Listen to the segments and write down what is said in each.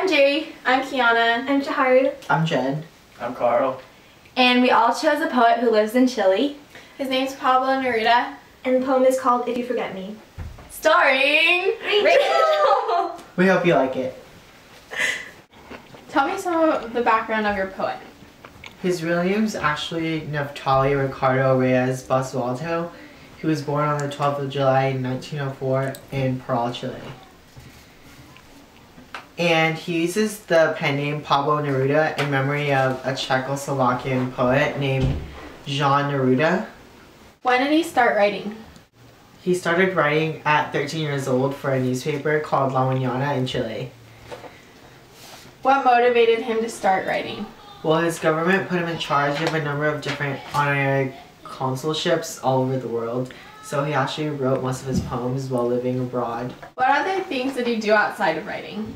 I'm Jerry. I'm Kiana. I'm Chaharu. I'm Jen. I'm Carl. And we all chose a poet who lives in Chile. His name's Pablo Neruda. And the poem is called If You Forget Me. Starring Rachel. We hope you like it. Tell me some of the background of your poet. His real name is actually Neftali Ricardo Reyes Basualto. He was born on the 12th of July 1904 in Parral, Chile. And he uses the pen name Pablo Neruda in memory of a Czechoslovakian poet named Jan Neruda. When did he start writing? He started writing at 13 years old for a newspaper called La Mañana in Chile. What motivated him to start writing? Well, his government put him in charge of a number of different honorary consulships all over the world, so he actually wrote most of his poems while living abroad. What other things did he do outside of writing?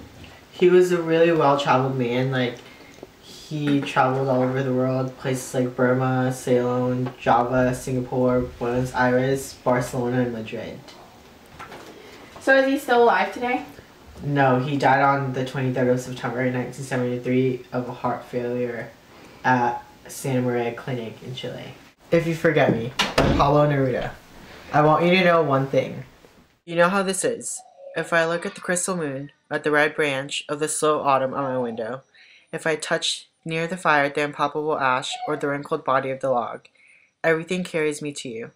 He was a really well-traveled man. He traveled all over the world, places like Burma, Ceylon, Java, Singapore, Buenos Aires, Barcelona, and Madrid. So is he still alive today? No, he died on the 23rd of September 1973 of a heart failure at Santa Maria Clinic in Chile. If You Forget Me, by Pablo Neruda. I want you to know one thing. You know how this is. If I look at the crystal moon, at the red branch of the slow autumn on my window, if I touch near the fire the impalpable ash or the wrinkled body of the log, everything carries me to you,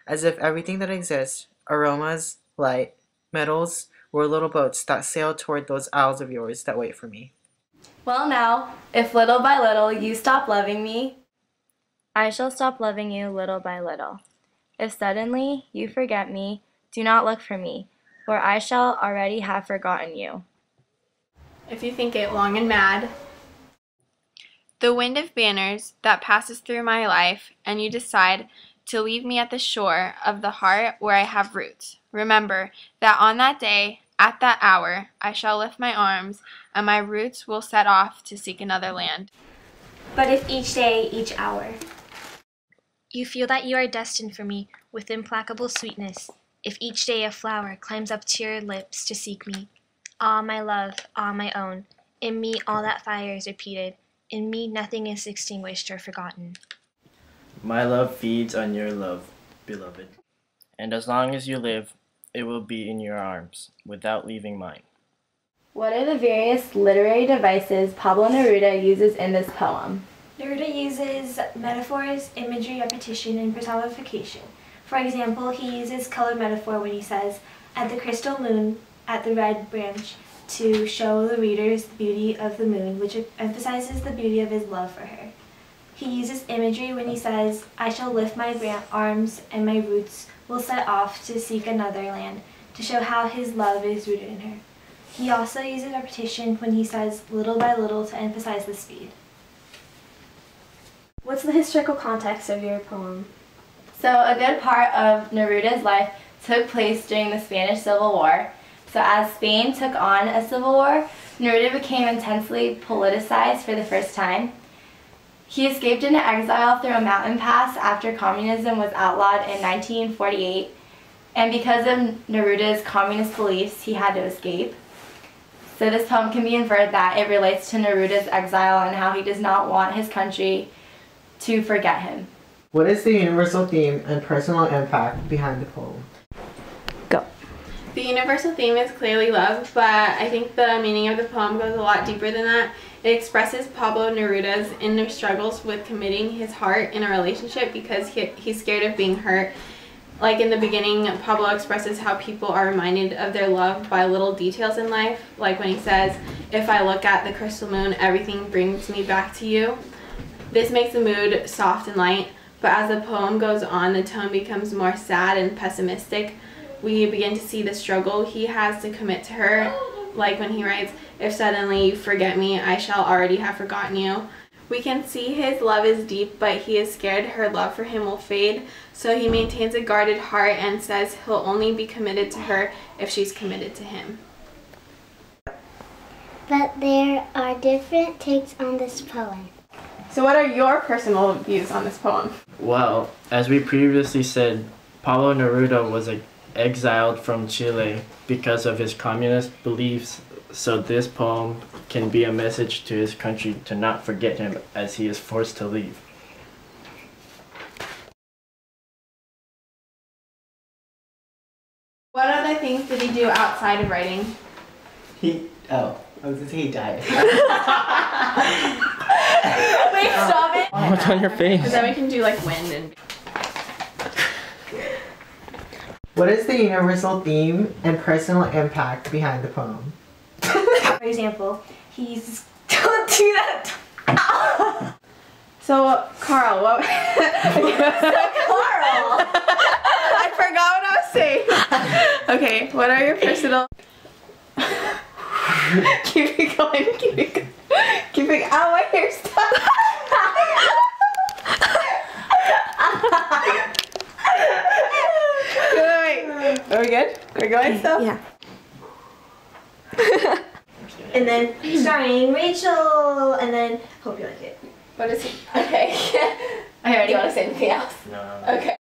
as if everything that exists, aromas, light, metals, were little boats that sail toward those isles of yours that wait for me. Well now, if little by little you stop loving me, I shall stop loving you little by little. If suddenly you forget me, do not look for me, for I shall already have forgotten you. If you think it long and mad. The wind of banners that passes through my life, and you decide to leave me at the shore of the heart where I have roots. Remember that on that day, at that hour, I shall lift my arms, and my roots will set off to seek another land. But if each day, each hour, you feel that you are destined for me with implacable sweetness, if each day a flower climbs up to your lips to seek me. Ah, my love, ah, my own, in me all that fire is repeated, in me nothing is extinguished or forgotten. My love feeds on your love, beloved. And as long as you live, it will be in your arms, without leaving mine. what are the various literary devices Pablo Neruda uses in this poem? Neruda uses metaphors, imagery, repetition, and personification. For example, he uses color metaphor when he says, "At the crystal moon, at the red branch," to show the readers the beauty of the moon, which emphasizes the beauty of his love for her. He uses imagery when he says, "I shall lift my arms and my roots will set off to seek another land," to show how his love is rooted in her. He also uses repetition when he says little by little to emphasize the speed. What's the historical context of your poem? So a good part of Neruda's life took place during the Spanish Civil War. So as Spain took on a civil war, Neruda became intensely politicized for the first time. He escaped into exile through a mountain pass after communism was outlawed in 1948. And because of Neruda's communist beliefs, he had to escape. So this poem can be inferred that it relates to Neruda's exile and how he does not want his country to forget him. What is the universal theme and personal impact behind the poem? Go. The universal theme is clearly love, but I think the meaning of the poem goes a lot deeper than that. It expresses Pablo Neruda's inner struggles with committing his heart in a relationship because he's scared of being hurt. Like in the beginning, Pablo expresses how people are reminded of their love by little details in life, like when he says, "If I look at the crystal moon, everything brings me back to you." This makes the mood soft and light, but as the poem goes on, the tone becomes more sad and pessimistic. We begin to see the struggle he has to commit to her, like when he writes, "If suddenly you forget me, I shall already have forgotten you." We can see his love is deep, but he is scared her love for him will fade, so he maintains a guarded heart and says he'll only be committed to her if she's committed to him. But there are different takes on this poem. So what are your personal views on this poem? Well, as we previously said, Pablo Neruda was exiled from Chile because of his communist beliefs so this poem can be a message to his country to not forget him as he is forced to leave. What other things did he do outside of writing? I was gonna say he died. Wait, stop it! What's on your face? Because then we can do like wind and... What is the universal theme and personal impact behind the poem? For example, he's don't do that. So, Carl, what... Carl. I forgot what I was saying. Okay, what are your personal... keep it going, keep it going. Keep it... Ow, my hair's stuck. Wait. Are we good? We're going still? Yeah. And then starring Rachel, and then hope you like it. What is it? Okay. I already want to say anything else. No. Okay.